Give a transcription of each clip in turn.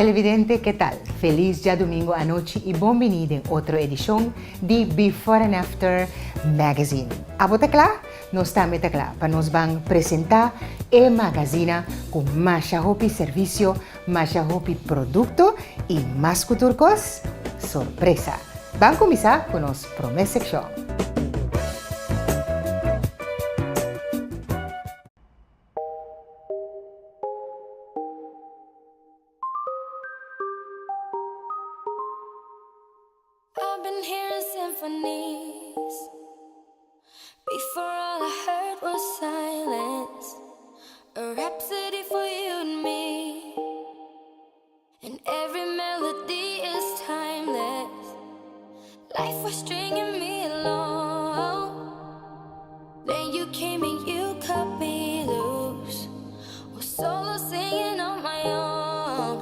Televidente, ¿qué tal? Feliz ya domingo anoche y bienvenido en otra edición de Before and After Magazine. Abotecla, nos está metacla para nos van presentar el magazine con más hopi servicio, más hopi producto y más culturcos sorpresa. Van a comenzar con los promes sección. I've been hearing symphonies. Before all I heard was silence. A rhapsody for you and me. And every melody is timeless. Life was stringing me along. Then you came and you cut me loose. Was solo singing on my own.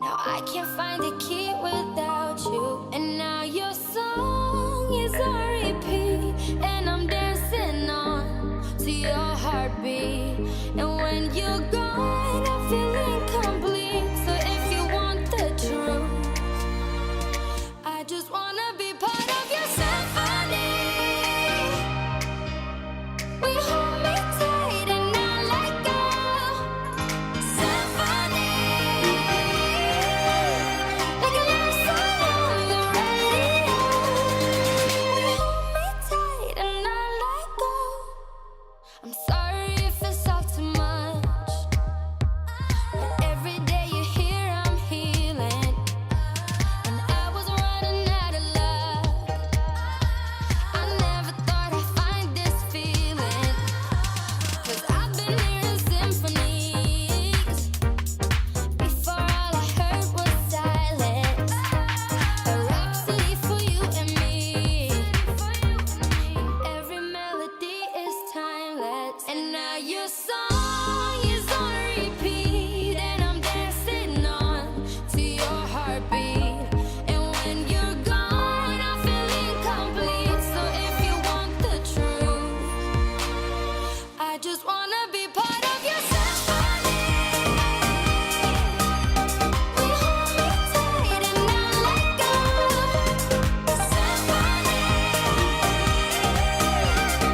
Now I can't find the key without you. And now your song is on repeat. And I'm dancing on to your heartbeat. And when you're gone, I feel incomplete. So if you want the truth, I just wanna be part of your symphony. We hold me tight and not let go. Symphony, like a love song on the radio. We hold me tight and not let go. I'm sorry if it's all too much, but every day you're here I'm healing. And I was running out of luck. I never thought I'd find this feeling. 'Cause I've been hearing symphonies. Before all I heard was silence. A rhapsody for you and me. And every melody is timeless. And now your song is on repeat. And I'm dancing on to your heartbeat. And when you're gone, I feel incomplete. So if you want the truth, I just wanna be part of your symphony. We hold me tight and not let go. Symphony,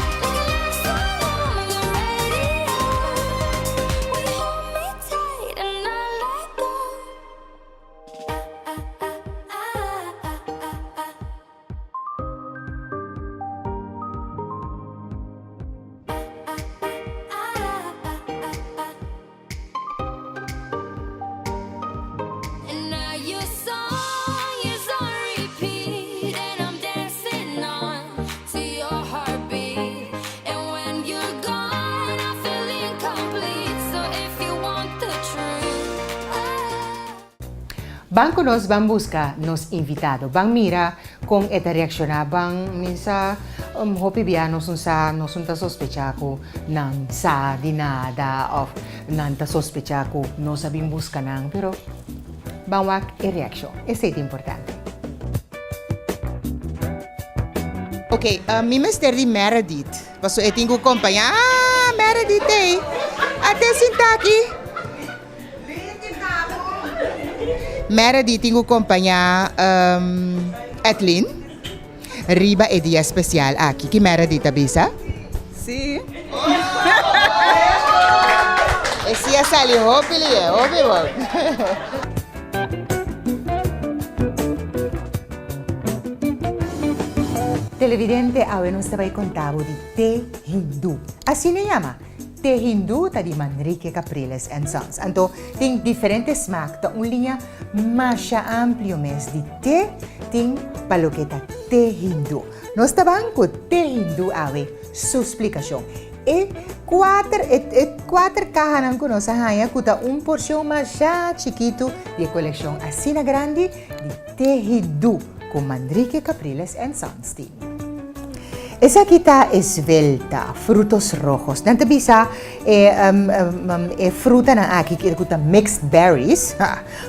like a love song on the radio. We hold me tight and not let go. And now your song is on repeat. And I'm dancing on to your heartbeat. And when you're gone, I feel incomplete. So if you want the truth, Banco nos van busca nos invitado. Bang mira kung eta reaksyon bang minsa hopi biya nos unta sospecha ko ng sa dinada of nanta sospecha ko no sabing busca nang pero bangwak reaksyon. Ese es importante. Ok, mi mister di Meredith. Paso e tingo companhia. Ah, Meredith eh. Até sintaki. Meredith tingo companhia Etlin. Riba e dia especial aqui que Meredith abisa. Sì, E sia sali hopili hopi. Televidente, ahora nos estaba contando de té hindú. Así le llama. Té hindú ta di Manrique Capriles and Sons. Anto, tem diferentes smaak ta un línea más amplio mes de té, tem paloqueta té hindú. Nos estaban con té hindú ave su explicación. Cuatro cajas ng kuno sa haya kuta un porción más chiquito de colección así na grande de té hindú con Manrique Capriles and Sons. Esa kita esbelta, frutos rojos. Nanti bisa fruta na aki kita mixed berries.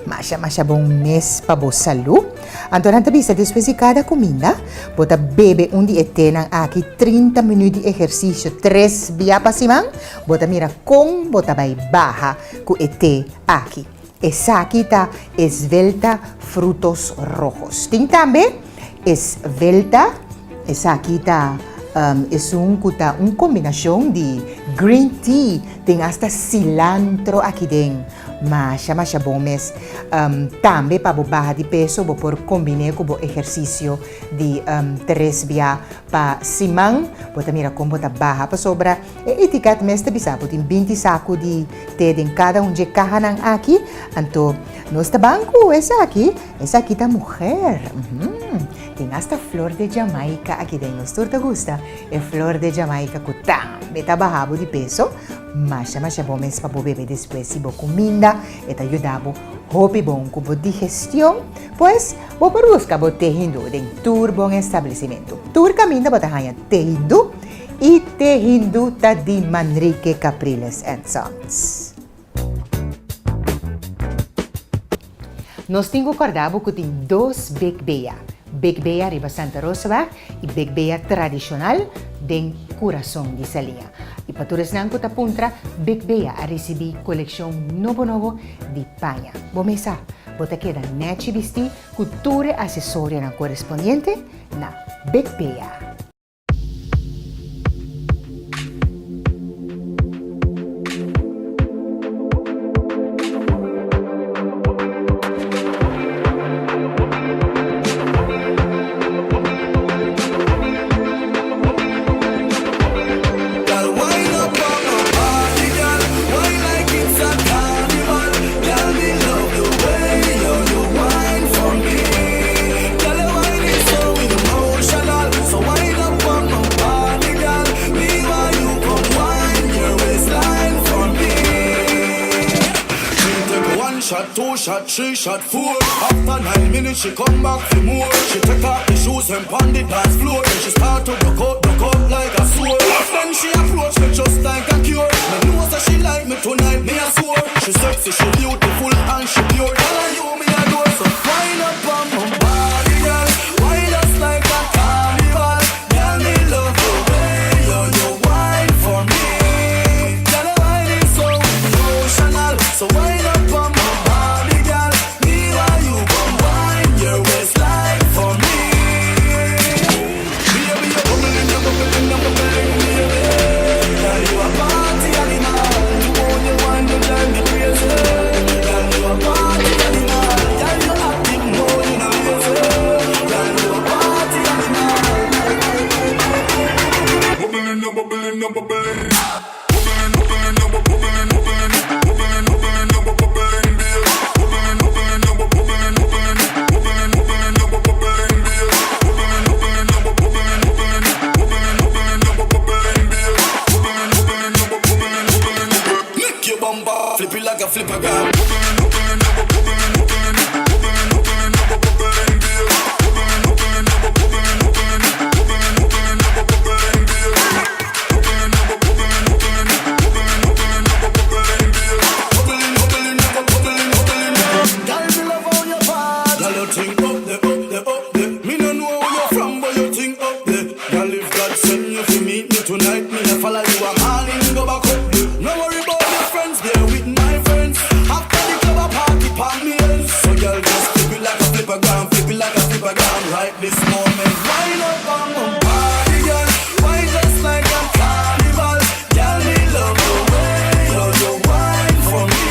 Masya bong mes pa bo salu. Anto nanti bisa después de cada comida, bota bebe un diete ng aki 30 minutos de ejercicio, 3 via pasimang, bota mira kung bota bay baha ku ete aki. esa aquí está esbelta frutos rojos. Ting también esbelta, esa aquí está es un combinación de green tea, tem hasta cilantro aqui dentro. Masha bom mes. Também para bajar de peso, vou por combinar com o exercício de 3 dias para semana. Bota mira como bota barra para sobra. E etiqueta mes te bisa, tem 20 sacos de té em cada de cajanang aqui. Então, nosso banco, essa aqui tá mulher. Tem hasta flor de Jamaica aqui dentro. Nos te gusta? É flor de Jamaica que também tá barrado de peso. Mas bom mes para beber depois se boa comida e te ajudava hobby bom com a digestão. Pois, vou para buscar o té hindu em tour bom estabelecimento. Tour caminho para ganhar té hindu e té hindu tá de Manrique Capriles and Sons. Nós temos acordado que tem 2 Big Beia. Big Beia Riba Santa Rosa e Big Beia tradicional den coração de Salinha. E para todos nang ko tapuntra, Big Beia a receber coleção novo de panha. Bomesa, bota queda neti vesti cultura acessória na correspondente na Big Beia. Shot, 2 shot, 3 shot, 4. After 9 minutes, she come back for more. She take off the shoes and pound the dance floor. Then she start to broke out like a sword. Then she approach me just like a cure. Me know that she like me tonight, me a swore. She sexy, she beautiful and she pure. Tell her you me a door, so wind up on my body, girl. Wind us like a carnival. Girl, me love the way you wine for me. Girl, the wine is so emotional, so wind up on my body, girl. Me while you come wine your waistline for me. Baby, you're bubbling, baby. Girl, you a party animal. You own your wine, you drive me crazy. Girl, you a party animal. Girl, you active more in a lazy. Girl, you a party animal. Bubbling, bubbling, bubbling. Flip it like a flipper girl. Tonight, me a follow you a morning, go back up. No worry about your friends, they're with my friends. After the club a party, palm me ends. So girl, just flip it like a flippergram, right this moment. Wind up on my body, girl. Wine just like a carnival. Girl, me love the way you wine for me.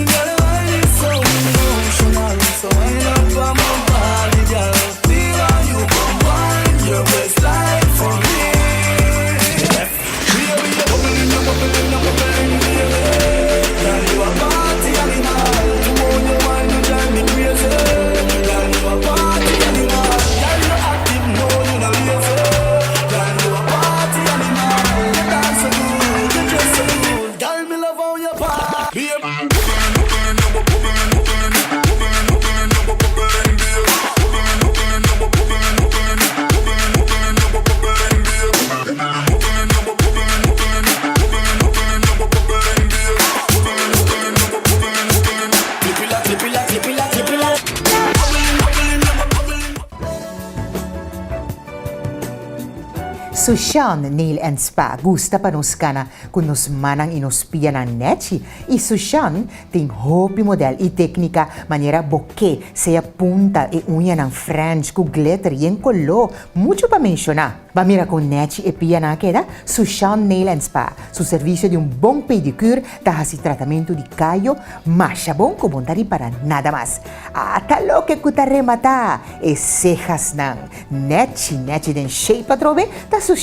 Girl, the wine is so emotional, so wind up on my body, girl. Feel how you come wine your waistline for me. Baby, you're bubbling, Sushan Nail and Spa gusta pa nos kana kung nos manang inospia ng Nechi. I Sushan ting hopi model i teknika manera bokeh, sea punta e uña ng French ku glitter y en color. Mucho pa mencionar. Va mira con Nechi e pia na queda Sushan Nail and Spa. Su servicio de un bon pedicure tahasi tratamento di cabello, masha bon kumontari para nada más. Ata lo que kuta remata e cejas nang Nechi den shape patrobe ta Sushan.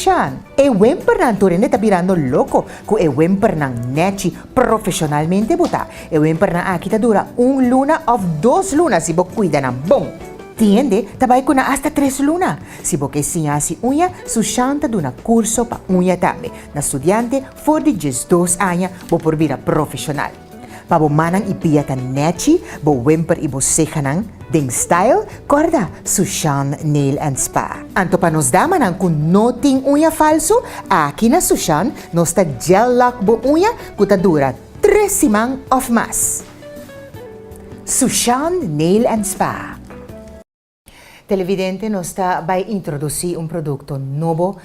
E wemper nang turene ta pirando loco ku e wemper nang Nechi profesionalmente buta. E wemper nang akita dura 1 luna of 2 lunas si bo cuida ng bon. Tiende, tabay ko na hasta 3 luna. Si bo que siya si uña, Sushan ta duna curso pa uña tambe. Na estudiante for di 2 años bo por vida profesional. Pabo manang ipiya ta Nechi, bo wemper ibo seja nang ding style, korda Sushan Nail and Spa. Anto pa nos daman ang kung noting uña falso, aki na Sushan nos ta gel lock bo uña kuta dura 3 simang of mas. Sushan Nail and Spa. Televidente nos sta by introduci un producto novo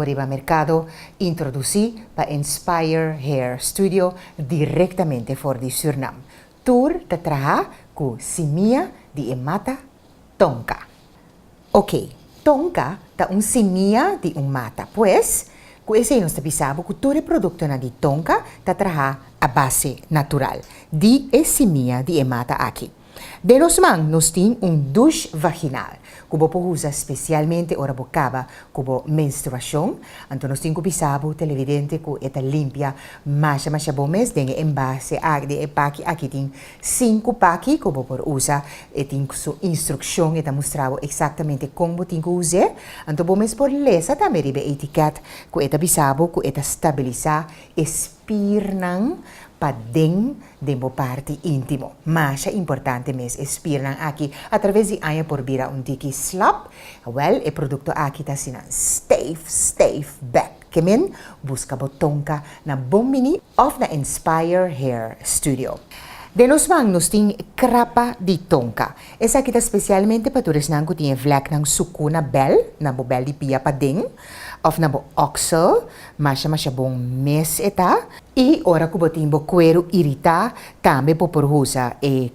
riba mercado, introduci pa Inspire Hair Studio directamente for di Surinam. Tour ta traha ku simia di mata tonka. Ok, tonka ta un simia di un mata, pues, ku ese nos pisabo ku tore producto na di tonka ta traha a base natural. Di simia di mata aki. De los man nos tin un douche vaginal. Kubo po usa specialmente ora bocaba kubo menstruación. Anto nos tin kupisabo televidente ku eta limpia masha bomes denge envase agde e paki aki tin 5 paki kubo por usa etin su instrucción eta mostravo exactamente como tin ku use. Anto bomes por lesa tameribe etiquette ku eta bisabo ku eta stabiliza espirnang padeng dembo parte intimo. Masha importante mes espirnang aki através de aya por bira un tiki slap. Well, e producto aki ta sina stave back. Kemen busca botonka na bombini of the Inspire Hair Studio. De nos mang nos ting krapa di tonka. Esa kita specialmente paturis nang kutinye vlak ng suku na bel, na bo bel di pia pading, of na bo oxel, masha bong mes eta, i ora kubotin bo cuero irita, tambe po porhusa e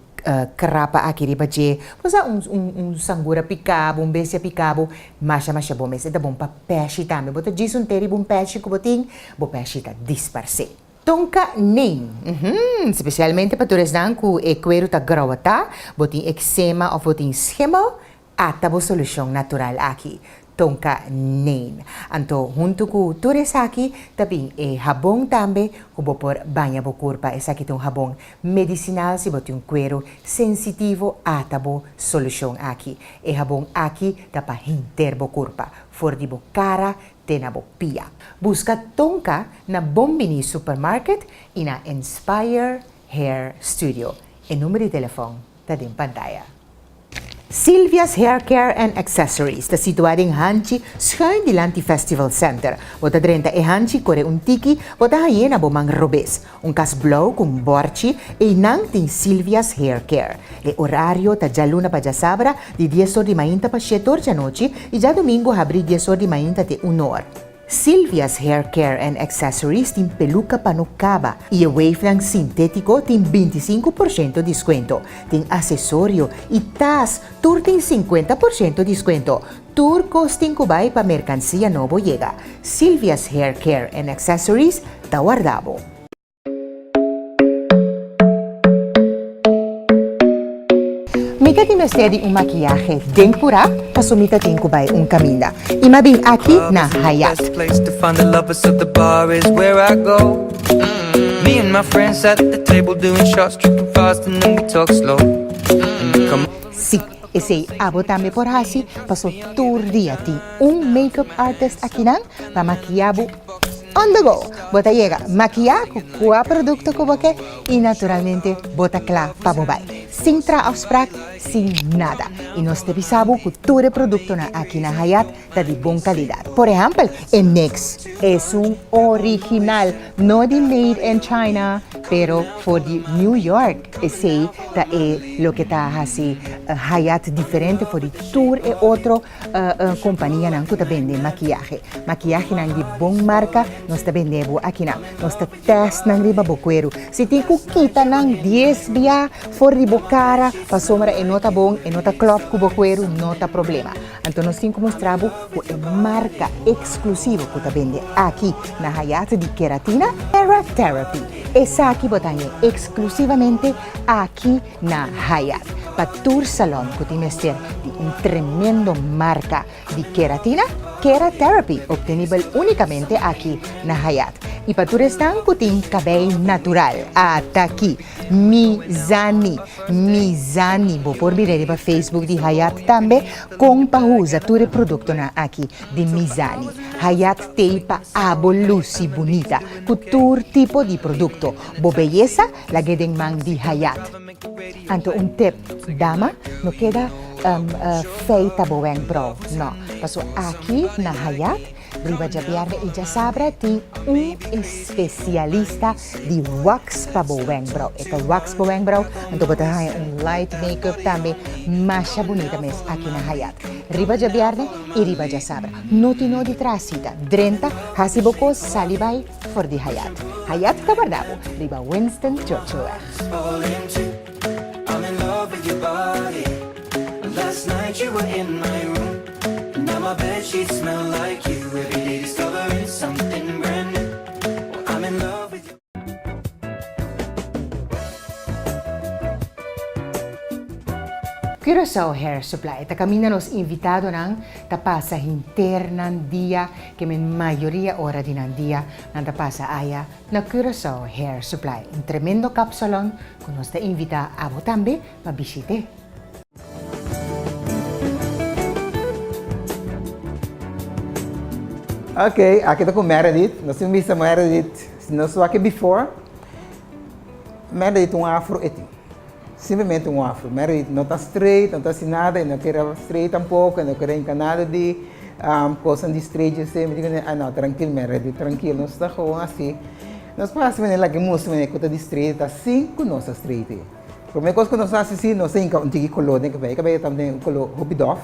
krapa akiri baje, posa un sangura picabo, un besia picabo, masha bom mes eta bom pa peshi tambe, bota jisun teri bom peshi kubotin, bo peshi ta disparse. Tonka name. Specialmente para todos que e cuero ta grawata, botin eczema of botin schimmel, atabo solução natural aqui. Tonka name. Anto junto com todos aqui, também e jabón tambe, kubo por banha bo corpa, essa aqui tem jabón medicinal se botin cuero sensitivo atabo solução aqui. E jabón aqui tá para hinter bo corpa, for di bo cara tenabo pia. Busca tonka na Bombini Supermarket e na Inspire Hair Studio. E número de telefone está em pantalla. Silvia's Hair Care and Accessories está situada em Hanchi, schuin dilanti Festival Center. Bota drenta e Hanchi corre un tiki, bota hayena bomang robes. Un cas blow com borchi e nang ting Silvia's Hair Care. E horario ta già luna pa già sabra di 10 ore di mainta pa 7 ore già noci e già domingo abri 10 ore di mainta te 1 ora. Silvia's Hair Care and Accessories tem peluca panucaba e wavelength sintético tem 25% descuento. Tem acessório e tas, tour tem 50% descuento. Tour costing kubay pa mercancía novo llega. Silvia's Hair Care and Accessories, Tawardabo. Mika ti mesedi un maquillaje den pura, pasumita tin kubay un camina. Imabing aki na hayat. Best place to find the lovers of the bar is where I go. Me and my friends at the table doing shots, tripping fast and then we talk slow. Come Si, ese abotame por hasi, paso tour dia ti un makeup artist aquí nang, pa maquillabo on the go. Bota llega, maquillar con 4 productos como que y naturalmente bota klar pa mobile. Sin afspraak, sin nada. Y nos te bisabo que todo el producto na aquí na Hayat está de buena calidad. Por ejemplo, el NYX es un original, no de made in China, pero for the New York, sei ta lo que ta hasi hayat diferente for the tour e outro companhia nang kuta vende maquillaje. Maquillaje nang di bom marca, nós ta vendebo aqui na. Nós ta test nang riba boqueiro. Se tem kita nang 10 via for ribo cara, pa sombra e nota bom, e nota cloth ku boqueiro, nota problema. Então nós temos que mostrar o marca exclusivo que ta vende aqui na Hayat de Keratina Hair Therapy. Essa aqui botanha exclusivamente aqui na Hayat. Para tour salon que tem mestre de tremendo marca de Keratina Hair Therapy, obtenível unicamente aqui na Hayat. E para tour estão que tem cabelo natural, até aqui, Mizani. Vou pôr virei para Facebook de Hayat também, com para usar todo o produto na aqui de Mizani. Hayat tem para abolusi bonita, com todo tipo de produto. Bo beleza, la gedeng mang di Hayat. Anto tip, dama, não queda feita boeng bro, não. Paso aqui na Hayat, riba jabiarne e já sabra tem especialista de wax para boeng bro. Ito wax boeng bro, anto botahaya light makeup também, masha bonita mes aqui na Hayat. Riba jabiarne e riba já sabra. Notino di trasita, drenta, hasiboko salibay for di Hayat. Hayat kabardabo, riba Winston Churchill. I'm in love with your body. Last night you were in my room. Now my bedsheets smell like you. Every day discovering something brand new. Well, I'm in love with you. Curaçao Hair Supply. Ta kami na nos invitado ng tapasa internan dia, que men mayoría hora din ang dia ng tapasa aya na Curaçao Hair Supply. Un tremendo capsulon kung nos ta invita abo tambe mabisite. Okay, aqui estou com Meredith. Nós temos visto Meredith, não só aqui before. Meredith afro eti. Simplesmente afro. Meredith não está straight, não está assim nada, não quer straight tampouco, não quer nada de coisa de straight. Me digo, não, tranquilo Meredith, tranquilo, não está com assim. Nós passamos lá que mostramos que está de straight, está assim com nossa straight. A primeira coisa que nós assistimos, nós temos um color, né, que vai também um color Hobidoff.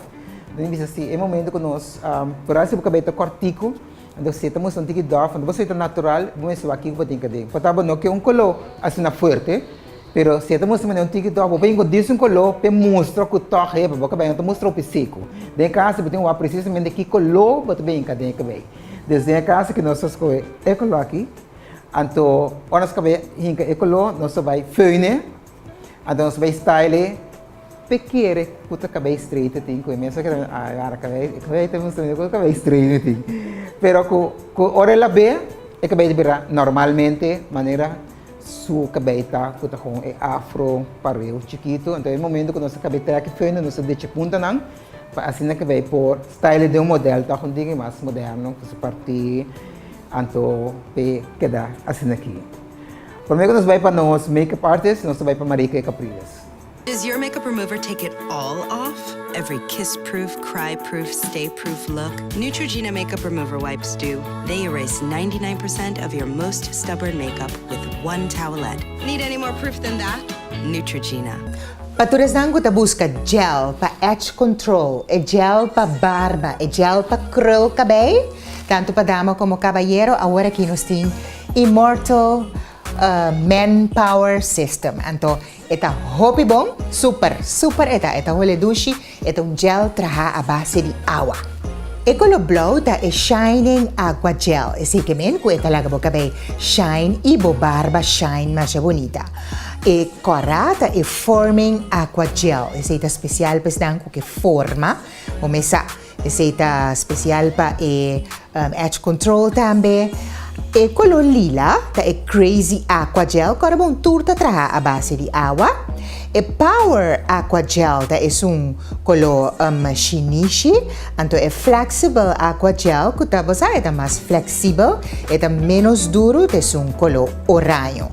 Então, assim, é o momento que nós, por aí, se o cabelo está cortico, então, se estamos um tique doff, então, você está natural, vamos ver aqui o que tem que ter. Portanto, não que um color assim na forte, pero se estamos um tique doff, vou pegar um color para mostrar que o toque é, para o cabelo, então, mostrar o seco. De casa, você tem precisamente que color, para bem cadê cabelo. Desde a casa que nós escolhemos é color aqui, então, o nosso cabelo é color, nós vai fune, então, nós vai style. Pequere, puta cabelo estreito tem com imensa que agora cabelo temos também com cabelo estreito tem. Pero com hora lá bem é cabelo virar normalmente maneira su cabelo tá puta com é afro pareu chiquito então é o momento que nosso cabelo tá aqui fino nosso de punta não assim na cabelo por style de um modelo tá com diga mais moderno que se parte anto pe queda assim aqui. Primeiro nós vai para nós makeup artist nós vai para Marica Capriles. Does your makeup remover take it all off? Every kiss-proof, cry-proof, stay-proof look? Neutrogena makeup remover wipes do. They erase 99% of your most stubborn makeup with one towelette. Need any more proof than that? Neutrogena. Paturesan ko ta busca gel pa edge control, e gel pa barba, e gel pa curl cabelo, tanto pa dama como caballero, agora aqui nós temos Immortal Manpower System. Anto, eta hopi bom, super eta hole dushi, eta un gel traha a base de agua. Ecolo blow ta e shining aqua gel. Esse que men ku eta laga boca bay shine e bo barba shine mais bonita. E corata e forming aqua gel. Esse eta special pes danku que forma, o mesa. Esse eta special pa e edge control tambe. E color lila, ta e Crazy Aqua Gel, corabong turta traha a base di agua. E Power Aqua Gel, ta es un color shinishi. Anto e Flexible Aqua Gel, kuta basa eta mas flexible, eta menos duro, ta es un color oranho.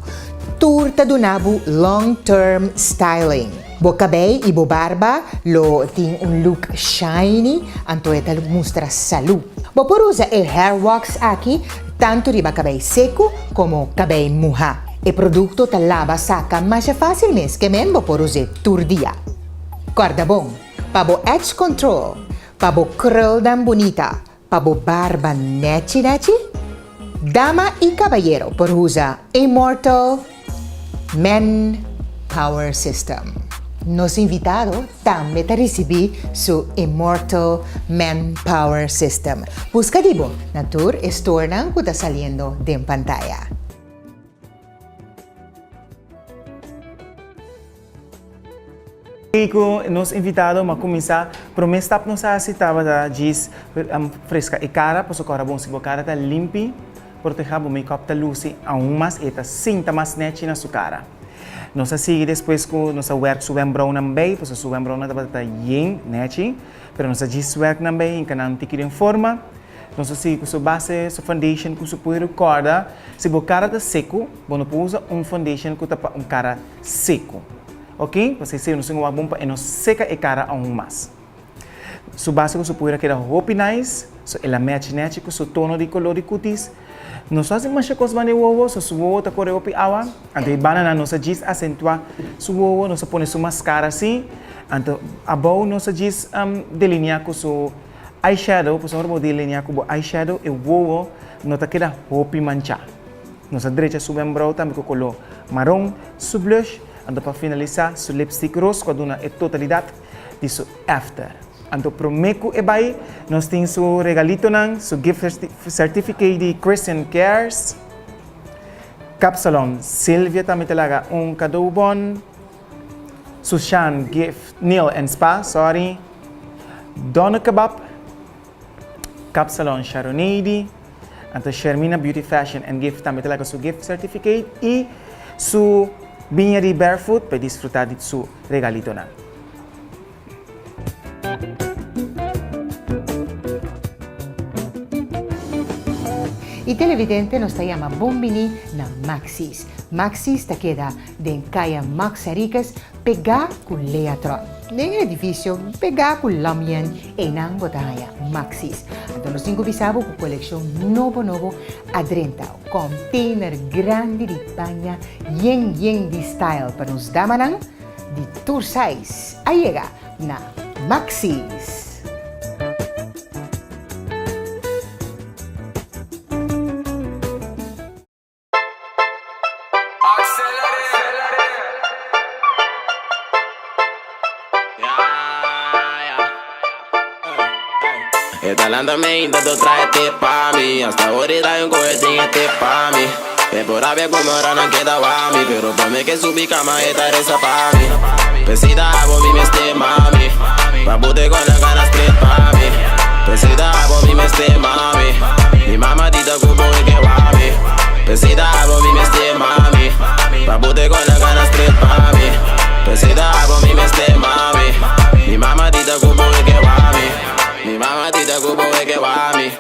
Turta dunabu long-term styling. Bo cabelo e bo barba lo tem un look shiny, anto eta mostra salud. Bo por usa el hair wax aqui, tanto riba cabelo seco como cabelo moja. E produto talaba saca mais fácil mes que membo por usar turdia. Guarda bom, pabo edge control, pabo curl dan bonita, pabo barba nechi nechi. Dama y caballero por usa Immortal Men Power System. Nos invitado también a recibir su Immortal Men Power System. Busca dibo, Natur Store nang kuta saliendo de pantalla. Nos invitado a começar promessa nos acitava da diz fresca e cara para o bom se cara tá limpi proteger o make-up tá luce mais eta cinta mais net na sua cara. Nós sigue depois com nossa work suben brown também, pois suben brown na tá yen net, pero nossa diz work também em canal tiki em forma. Nós sigue com sua base, sua foundation com sua poder corda, se o cara tá seco, bom não usa foundation que tá cara seco. Ok? Você se não uma bomba e não seca a cara aún mais. Su base que pode quedar hopi nice, so ela match net com seu tono de color de cutis. Nós fazemos mais coisas para o ovo, so su ovo tá corre hopi awa. Então banana nós diz acentua su ovo, nós põe su mascara assim. Então above nós diz delinear com su eyeshadow, por favor delinear com o eyeshadow e o ovo não tá queda hopi mancha. Nossa direita su brow também com color marrom, su blush. Então, para finalizar, seu lipstick rose, com a totalidade de seu after. Então, para o meco e vai, nós temos o regalito, seu gift certificate de Christian Cares. Capsalon, Silvia também talaga cadeau bom. Sushan Gift, Nail and Spa, sorry. Donna Kebab. Capsalon Sharonade. Então, Shermina Beauty Fashion and Gift também talaga seu gift certificate. E seu Vinha de Barefoot para desfrutar de seu regalito. Y televidente nos llama Bombini na Maxis. Maxis te queda de calle Max Enriquez pegá con Leatron. En el edificio pegá con Lamien en Angotaya Maxis. Então nos incupisamos con colección novo adrentao. Container grande de paña yen de style para nos damanang de tour size. Ahí llega na Maxis. Esta landa me intentó traerte pa' mí. Hasta ahorita hay un cohete en este pa' mí. Es por haber como ahora no queda pa' mí. Pero pa' mí que subí cama esta reza pa' mí. Pesita por mí me esté mami. Pa' pute con las ganas tres pa' mí. Pesita por mí me esté mami. Mi mamá tita cubo y que va mí. Pesita por mí me esté mami. Pa' pute con las ganas tres pa' mí. Pesita por mí me esté mami. Mi mamá tita cubo y que va mí. Mi mamá tita cubo y que va mí.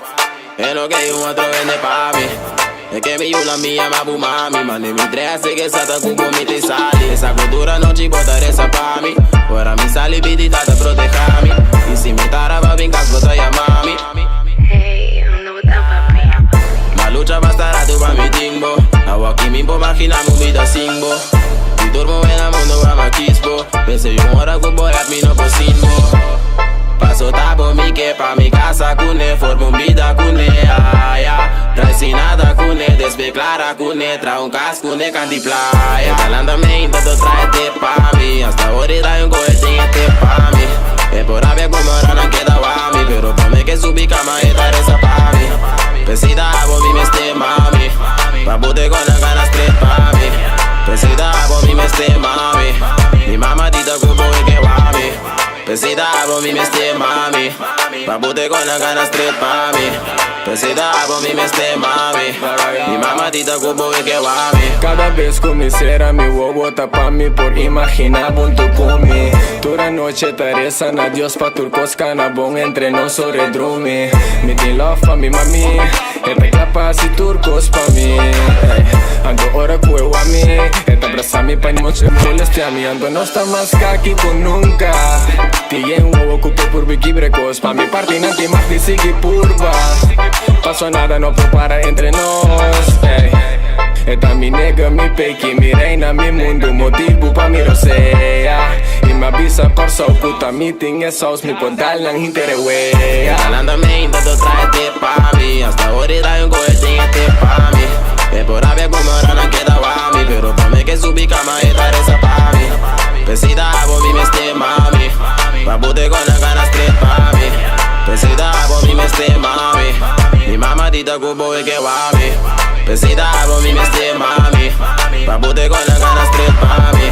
Es lo que un otro vende pa' mí. Es que mi yula mía mabu mami. Mane mi tres hace que sata cubo mi te sali. Esa cultura no chipota esa pa' mí. Fuera mi sali pitita te proteja mí. Y si mi tara va bien casco te llama mí. Hey, no botan papi. La lucha va a estar a tu pa' mi timbo. Agua aquí mi po imagina mu vida simbo. Y turbo en el mundo va ma quispo. Pensé yo mora cubo y a mí no posimbo. Paso tabo mi que pa' mi casa cune. Formo un vida cune, ya. Trae sin nada cune, despeclara cune. Trae un casco cune, canti playa. Esta landa me intento traerte pa' mí. Hasta ahorita hay un cohete en este pa' mí. Es por haber como ahora no queda pa' mí. Pero pa' mí que subí cama esta reza pa' mí. Pesita por mí me esté mami. Pa' pute con las ganas tres pa' mí. Pesita por mí me esté mami. Mi mamá tita cubo y que va mí. Pesita por mí me esté mami. Pa' pute con las ganas tres pa' mí. Pesita por mí me esté mami. Mi mamá tita cubo y que va mí. Cada vez comecera mi huevo tapa mí por imaginar punto comi. Toda noche Teresa na Dios pa turcos canabón entre nosotros redrumi. Mi te love pa mi mami. Esta clapa si turcos pa mi. Ando ora cuevo a mí. Esta abraza mi pa noche moleste a mí. Ando no está más kaki con nunca. Tiene un huevo cupo por Vicky Brecos. Pa mi parte nanti más de sigi purva. Pasó nada no prepara entre nos. Esta mi nega mi peiki, mi reina, mi mundo, motivo pa mi rosea. Y me avisa por so puta meeting, esos mi podal nang hinterewea. Hablando me intento traerte pa' mí. Hasta ahorita hay un cohete en este pa' mí. Es por haber como rana queda guami. Pero pa' mí que subí cama y esa pa' mí. Pesita por mí me esté mami. Pa' pute con las ganas tres pa' mí. Pesita por mí me esté mami. Mi mamá tita cubo y que guami. Pesita por mí me esté mami. Pa' pute con las ganas tres pa' mí.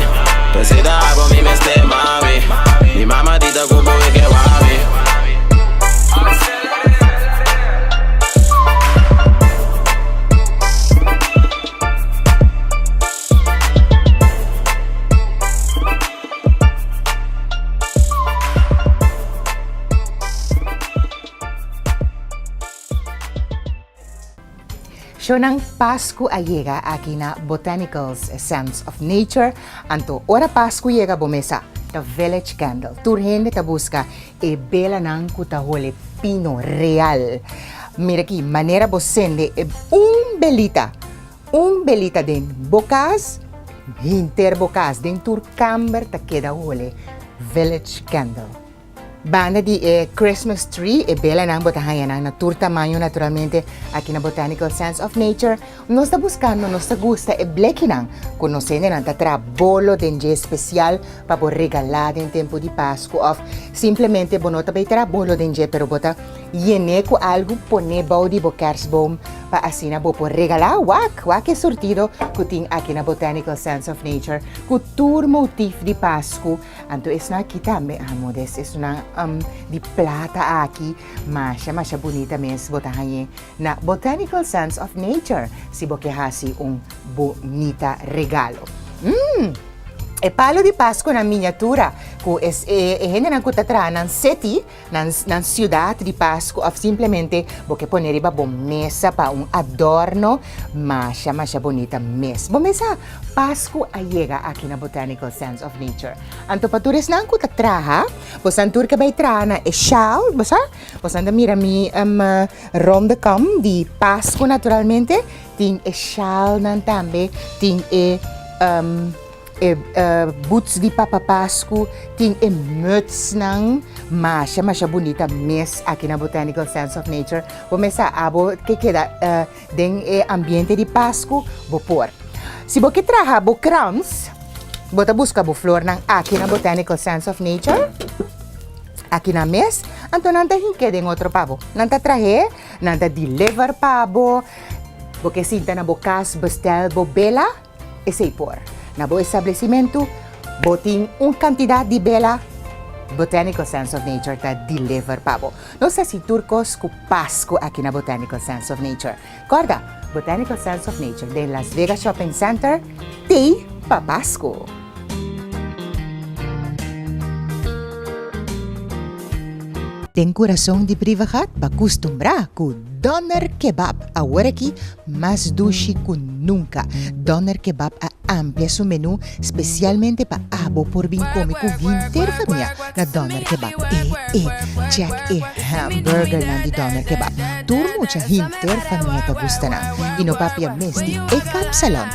Pesita por mí me esté mami. Mi mamá tita cubo y que guami. Siya ng Pasko ayega aquí na Botanicals Sense of Nature. Anto, ora Pasko yega bomesa, the Village Candle. Turhen ta busca e bela ng kutahole pino real. Mira aqui, manera bosende e belita den bocas, hinter bocas den turcamber ta queda hole Village Candle. Banda di Christmas tree e bela nang botahayan ang natur tamayo naturalmente aqui na Botanical Sense of Nature. Nos está buscando, nos está gusta e bleki nang conocendo nang tatra bolo den je especial pa po regalar en tempo di Pasko of simplemente bonota ba itara bolo den je pero bota yene ko algo pone bau di bo kersboom pa asina bo po regalar wak e sortido kuting aqui na Botanical Sense of Nature kutur motif di Pasko anto es na kita me amodes es na di plata aqui, masya bonita mes botahaye na Botanical Sense of Nature. Si bokehasi un bonita regalo. E palo di Pasko na miniatura ku hende nang kutatra ng city ng ciudad di Pasko of simplemente boke poneri ba mesa pa un adorno masya bonita mes. Bomesa Pasko ayega aqui na Botanical Sense of Nature. Anto paturis nang kutatra ha. Posantur ka ba itra na shawl, basa? Posanda mira mi rom de kam di Pasko naturalmente ting shawl nan tambe ting boots di Papa Pasko, ting muts ng masya bonita mes aqui na Botanical Sense of Nature. Bomesa abo que queda den ambiente di Pasko bopor. Si bo que traha bo crowns, bota busca bo flor ng aqui na Botanical Sense of Nature. Aqui na mes, anto nanta hinke den otro pabo. Nanta trahe, nanta deliver pabo, bo que sinta na bo cas bestel bo bela, esay por. Na bo establecimento, boting cantidad de bela Botanical Sense of Nature ta deliver pabo. No sa si turcos ku Pasko aqui na Botanical Sense of Nature. Corda, Botanical Sense of Nature de Las Vegas Shopping Center, ti pa Pasko. Ten coração de privacidade para acostumbrar com Doner Kebab. Agora aqui, mais dushi que nunca. Doner Kebab amplia seu menu, especialmente para abo por bem cômico vinter família na Doner Kebab. Jack hamburger na di Doner Kebab. Turmo cha hinter família para gusta na. Ino papia mesti Kapsalon.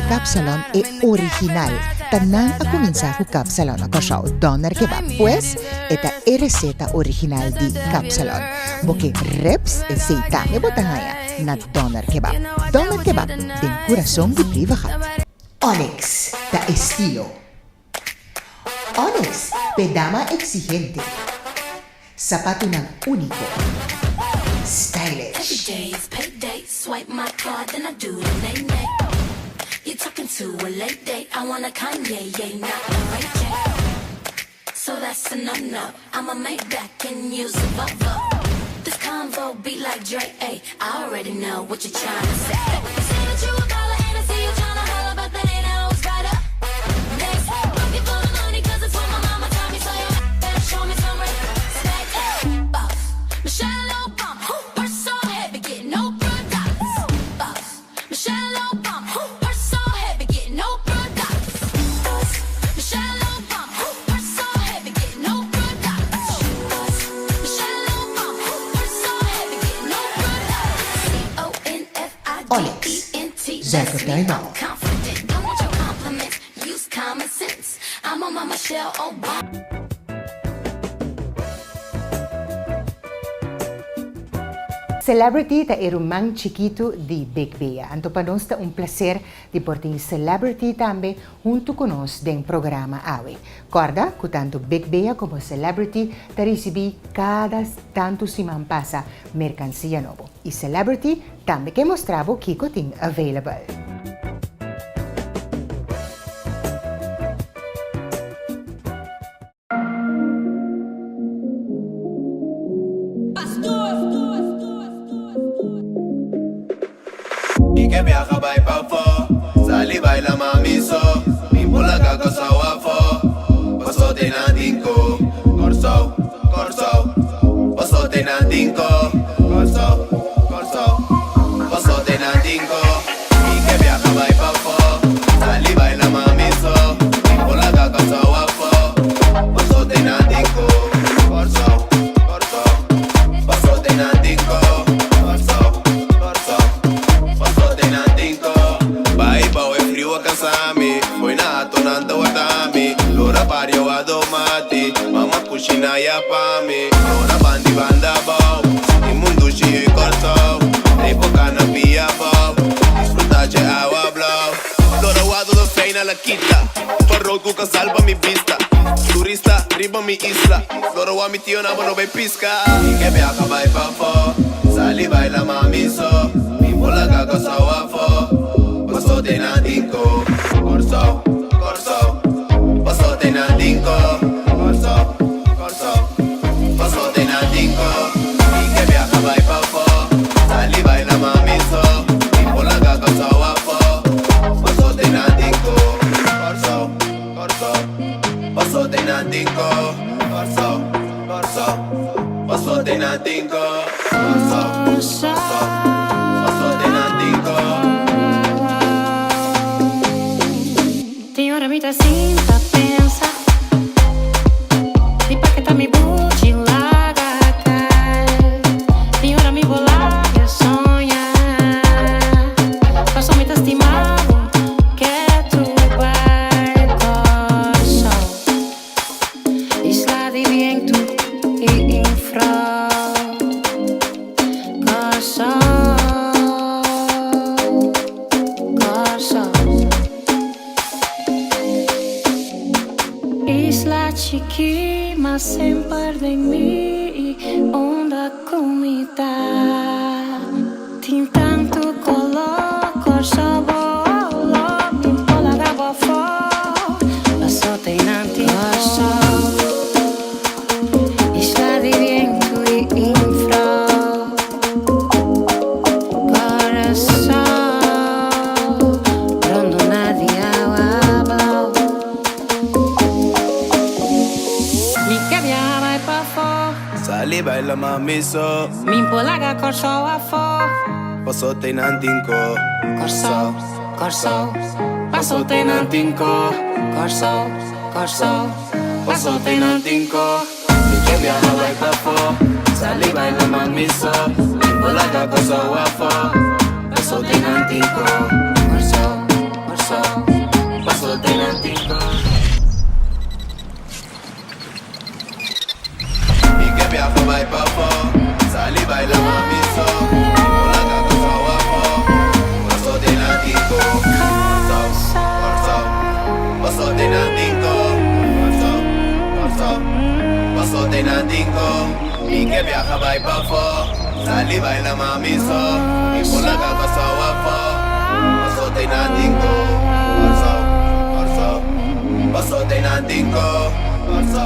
Kapsalon original. Tanang a comienzar con Kapsalon a koshaw Doner Kebab. Pues, esta es receta original di Kapsalon. Boke reps e seitang e botahaya na Doner Kebab. Doner Kebab, den corazón de privacidad. Onyx, da estilo. Onyx, pedama exigente. Zapato ng único. Stylish. Every day is payday. Swipe my card, then I do the nay-nay. You're talking to a late date. I want a Kanye, yeah, not a Ray J. So that's a no-no. I'ma make back and use a Volvo. This convo be like Drake, ayy. I already know what you're trying to say. You say that you a baller and I see you trying to holler, but that ain't always right up. Next, looking for the money 'cause it's what my mama taught me. So you better show me some respect. Boss, Michelle Obama, purse so heavy, getting no products. Boss, Michelle Obama, purse so heavy, getting no products. Boss, Michelle Obama, purse so heavy, getting no products. Boss, Michelle Obama, purse so heavy, getting no products. CONFIDENT. Onyx, Zakotaino. Confident. Don't Michelle Obama. Celebrity ta irumang chiquito di Big Bea. Anto pa nos ta un placer di porting celebrity tambe junto con nos den programa Awe. Corda, que tanto Big Bea como celebrity ta recibi cada tanto si man pasa mercancía novo. Y celebrity tambe que mostrabo kiko ting available. Y que viaja by pafo, sali baila mamiso, pimpola caco sawafo, paso tenandinko, corso, corso, paso tenandinko, corso, corso, paso tenandinko. Y que viaja by pafo, sali baila mamiso, pimpola caco sawafo, paso tenandinko, corso, corso, paso tenandinko, corso, corso. Kasami, foi na atonanta watami, lora pario adomati, mama kushina ya pami, lora bandi banda bau, imundu shiyo y corto, tipo canapia bau, disfrutache agua blau, lora wado do feina la quita, parro cuca salva mi vista, turista riba mi isla, lora wa mi tío nabo no ve pisca, y que viaja vai pafo, sali baila mamiso, pimpola caco sawafo. Paso tenandinko, corso, corso, paso tenandinko, corso, corso, paso tenandinko. Y que viaja by pafo, sali baila mamiso, pimpola caco sawafo, paso tenandinko, corso, corso, paso tenandinko, corso, corso, paso tenandinko, corso, corso, paso tenandinko. Tem hora me dá cinta, pensa. E pra que tá me bute, larga a cara. Tem hora me bolar e sonhar. Passo me estimado, que tu vai sol. Isla de viento e infra. Isla chiqui, mas sem perder em mim, onda comida. Tem tanto color, cor sabor, pimpola gaba fo, passo tem nanti Isla de viento e infra, coração, pronto nadie habla. Mi que viaja e pa fo, Sali baila mamiso, mi polaga corso a fo, paso tenandinko, corso, corso, passo tenantinco, corso, corso, passo tenantinco. Mi que viaja by pafo, sali baila mamiso, pimpola caco sawafo, paso tenandinko, Corso, corso, paso tenandinko. Mi que viaja by pafo, sali baila mamiso, pimpola caco sawafo, paso tenandinko, corso, corso, paso tenandinko, corso, corso, paso tenandinko. Mi que viaja by pafo, sali baila mamiso, pimpola caco sawafo, paso tenandinko, corso, corso, paso tenandinko, corso.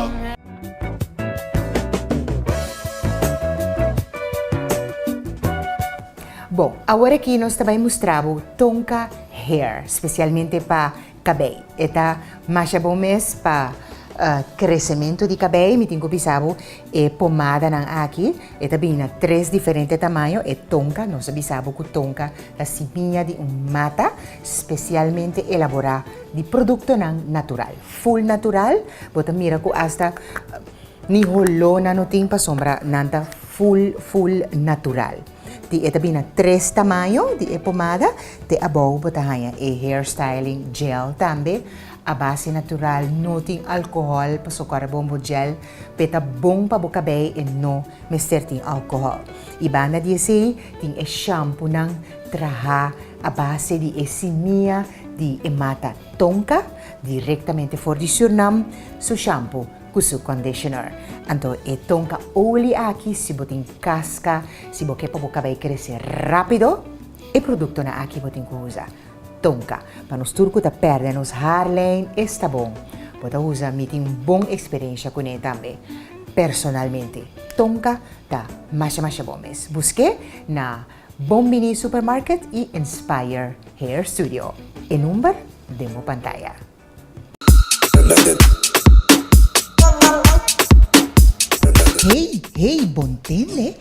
Bom, agora aqui nós também mostramos tonka hair, especialmente para cabelo. Eta mais bom mês para crescimento de cabelo, me tenho bisabo e pomada nan aqui. Eta bina três diferentes tamanhos e tonka, nós bisabo que tonka a semilla de mata, especialmente elaborada de produto nan natural, full natural. Bota mira que hasta ni holona no tem para sombra, nanta full natural. Di ito bina 3 tamayo, di pomada, di abaw botahaya hairstyling gel tambe, a base natural, noting alcohol, pasokara bombo gel, peta bong pa bukabay e no mister ting alcohol. Iba na di ting shampoo ng traha, a base di simia, di mata tonka, direttamente for di Suriname, su shampoo, kusu conditioner. Anto tonka oli aqui, si boting casca, si boke pa bukabay crescer rapido, e produkto na aqui boting usa. Tonka, para nos turco ta perde nos hairline, está bom. Bota usa meeting bom experiência com ele também. Personalmente, Tonka ta masha bomes. Busque na Bombini Supermarket e Inspire Hair Studio. E number demo pantalla. Hey, bontenle.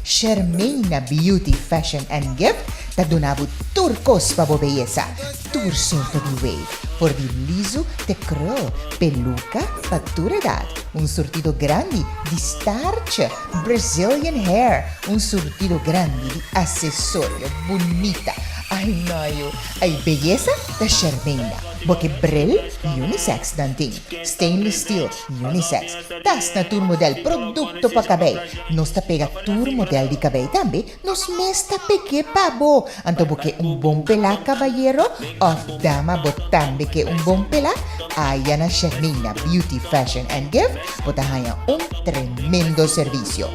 Charmaina Beauty Fashion and Gift ta donavo turcos pa bo belleza. Tur sorto di wave. Por di liso, te curl, peluca, fattura edad. Un surtido grande di starch, Brazilian hair. Un surtido grande di accessorio bonita. Ay, nayo. Ay, belleza da Charmaina. Boke brill, unisex danting. Stainless steel, unisex. Tas na tour model, produkto pa kabay. Nos ta pega tour model di kabay tambi, nos mesta peke pabo. Anto boke un bom pela, caballero, of dama botambi ke un bom pela. Ayan na Charmaina Beauty Fashion and Gift, botahaya un tremendo servicio.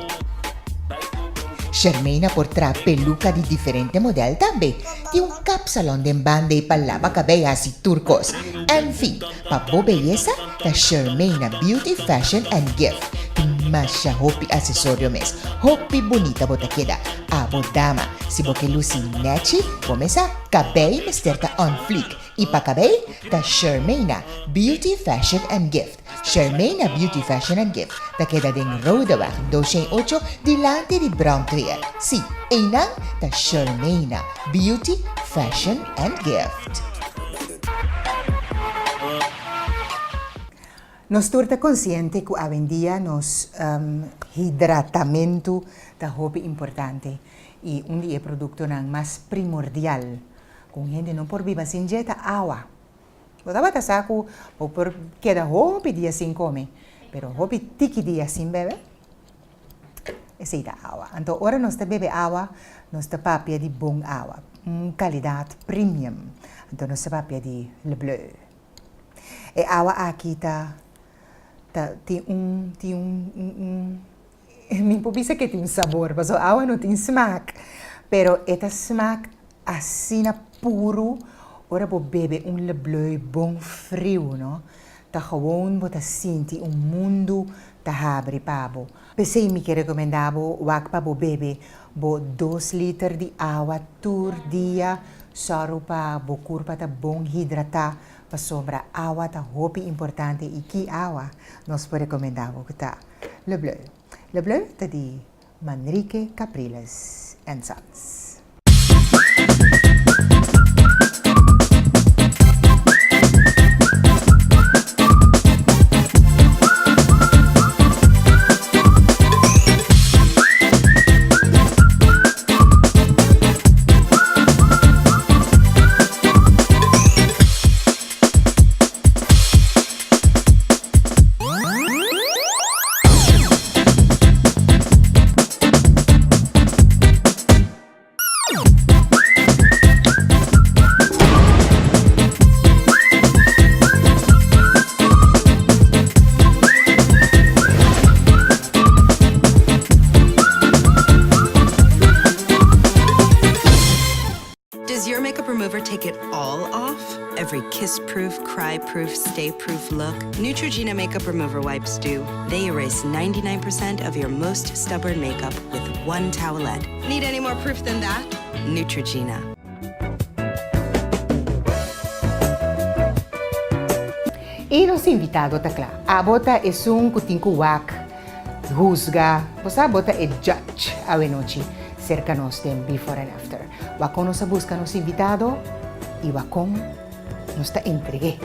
Charmaina porterà peluca di differente model tambe, di un capsalon de bande e pallava cabello así turcos. En fin, pa bo belleza, la Charmaina Beauty Fashion and Gift. Masha hopi accessorio mes, hopi bonita bota queda. Abo dama, si boke luci nechi, pomesa cabello mesterta on fleek. Y pa cabello, ta Charmaina Beauty Fashion and Gift. Charmaina Beauty Fashion and Gift. Ta queda din Rodawak 208 dilante di Brown Clear. Si, inang ta Charmaina Beauty Fashion and Gift. Nos turta consciente que hoy en día nos hidratamento da hobby importante y un día producto más primordial con gente no por viva sin jeta agua. Botaba ta saco o por queda hobby dia sin come, pero hobby tiki dia sin bebe. Esse da agua. Então ora nós te bebe agua, nós te papia de bom agua, qualidade premium. Então nós te papia de Le Bleu. E agua aqui tem me improvisa que tem sabor, mas a água não tem smack. Pero esta smack assim puro, ora bo bebe Le Bleu bom frio, no? Ta gewoon bota sinti mundo ta abre pabo. Pensei me que recomendavo wak pa bo bebe bo 2 liter di água tur dia, soro pa bo curpa ta bom hidratar. Pa sobra agua ta hopi importante e que agua nos pode recomendar que tá Le Bleu. Le Bleu tá de Manrique Capriles and Sons. Does your makeup remover take it all off? Every kiss-proof, cry-proof, stay-proof look? Neutrogena makeup remover wipes do. They erase 99% of your most stubborn makeup with one towelette. Need any more proof than that? Neutrogena. E nos invitado takla. A bota es un kutinku wak, juzga, posa bota e judge awenochi cerca nos dem before and after. Wakon nos busca nos invitado y wakon nos ta entregue.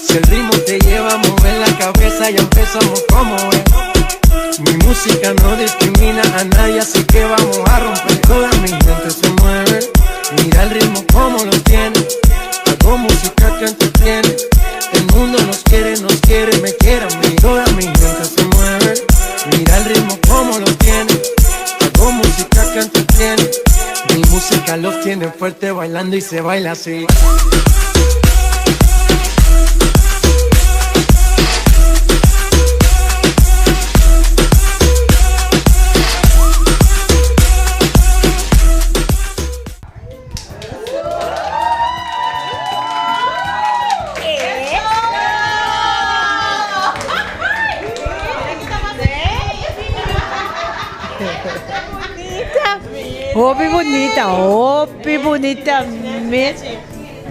Si el ritmo te lleva a mover la cabeza, ya empezamos como es. Mi música no discrimina a nadie, así que vamos a romper. Toda mi gente se mueve, mira el ritmo como lo tiene. Hago música que entretiene. El mundo nos quiere, me quiere a mí. Toda mi gente se mueve, mira el ritmo como lo tiene. Hago música que entretiene. Mi música los tiene fuerte bailando y se baila así. Hopi bonita,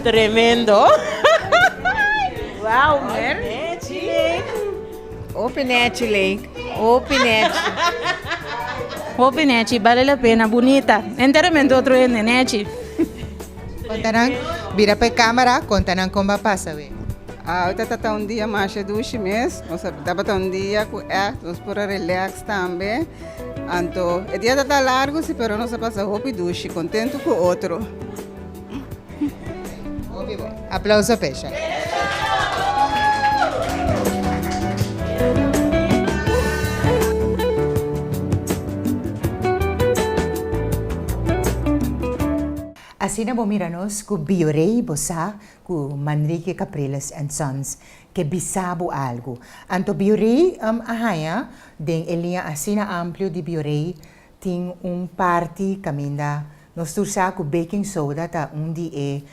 tremendo. Wow, man. Hopi Nechi, vale la pena, bonita. Enteramente outro é Nechi. Contarán, vira para cámara, contarán como va passa, ve. Ah, eu tá um dia mais doce mesmo, ou seja, dá um dia com nós para relax também. Então, o dia tá largo, sim, pero nós passa roupa e duche, contento com o outro. Aplauso pecha. Assim na bomiranos ku biorei bosa ku Manrique Capriles and Sons que bisabo algo. Anto biorei ahaya den elinha asina amplio de biorei tem party caminda nos tursa ku baking soda ta di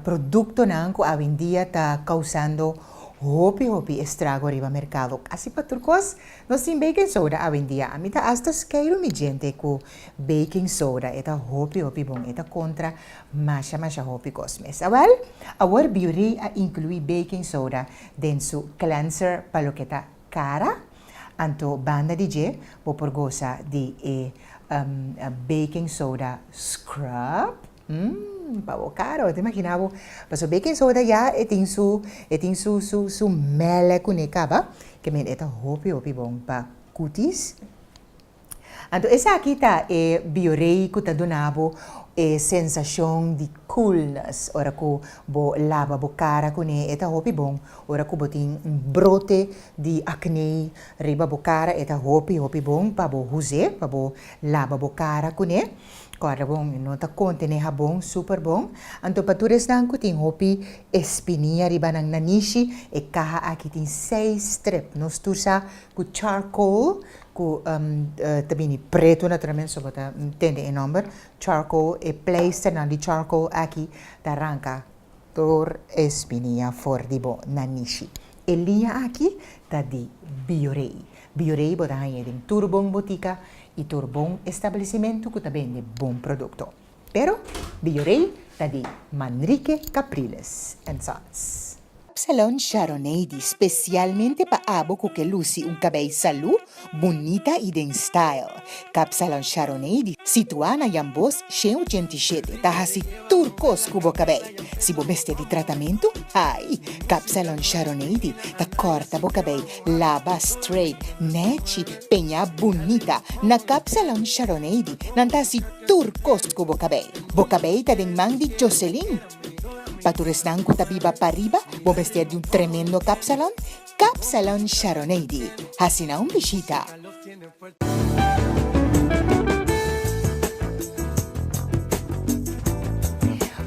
produto nan ku avendia ta causando hopi estrago riba mercado. Assim para turcos, nós tem baking soda a vendia. A mim tá hasta quero mi gente com baking soda. Eta hopi bom. Eta contra masha hopi cosmes. Awal beauty a inclui baking soda den su cleanser paloqueta cara. Anto banda DJ poporgosa di baking soda scrub. Pavo caro, te imaginavo. Mas o baking soda já tem su mele kunekaba, que men eta hopi bom pa cutis. Então essa aqui tá biorei que tá donavo sensação de coolness. Ora que bo lava bo cara kune eta hopi bom. Ora que bo tem brote de acne riba bo cara eta hopi bom pa bo use, pa bo lava bo cara kune. Corre bom, não tá contene bom, super bom. Anto patures nang kuting hopi espinia riba nang nanishi e kaha aqui tem 6 strip. Nos tursa ku charcoal, ku tabini preto naturalmente so bota tende e number charcoal e place na di charcoal aqui da ranca tor espinia for di bo nanishi. E linha aqui tá di biorei. Biorei bota haye din turbong botica e turbong estabelecimento que também vende bom produto. Pero, biorei tá de Manrique Capriles and Sons. Salon Sharoneidi, specialmente pa abo que luci cabelo salud, bonita e den style. Salon Sharoneidi, situada na Yambos 187, tá assim turcos cubo cabelo. Se bo beste di tratamento, ai, Salon Sharoneidi, tá corta bo cabelo, lava straight, neci, penha bonita. Na Salon Sharoneidi, nan tá assim turcos cubo cabelo. Bo cabelo tá den man di Jocelyn. Patures nang kutabiba pariba, bo vestir de tremendo Capsalon Sharoneidi. Hasina visita.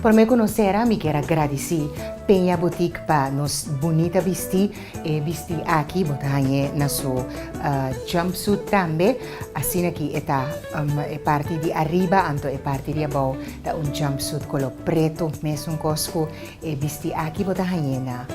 Por me conocer, me quero agradecer Penha Boutique para nos bonita vestir e vestir aqui, botar na sua jumpsuit também. Assim aqui é parte de arriba, anto é parte de abaixo, tá jumpsuit color preto, mesmo cosco e vestir aqui, botar na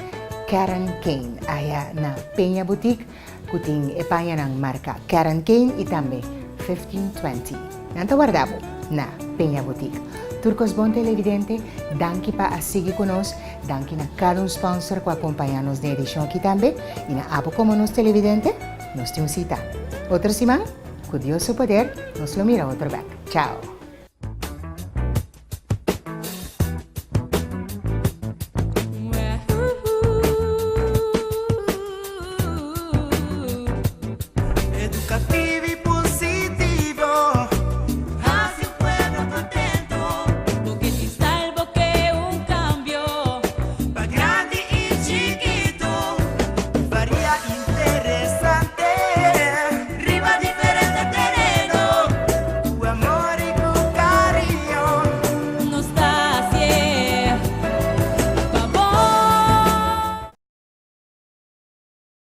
Karen Kane, aí na Penha Boutique, que tem panha na marca Karen Kane e também 1520. Nanto guardavo na Penha Boutique. Turcos bom televidente, danke pa a seguir conosco, danke na cada sponsor que acompanha-nos na edição aqui também, e na abo como nos televidente, nos temos cita. Outra semana, com Deus o poder, nos lo mira outro back. Tchau!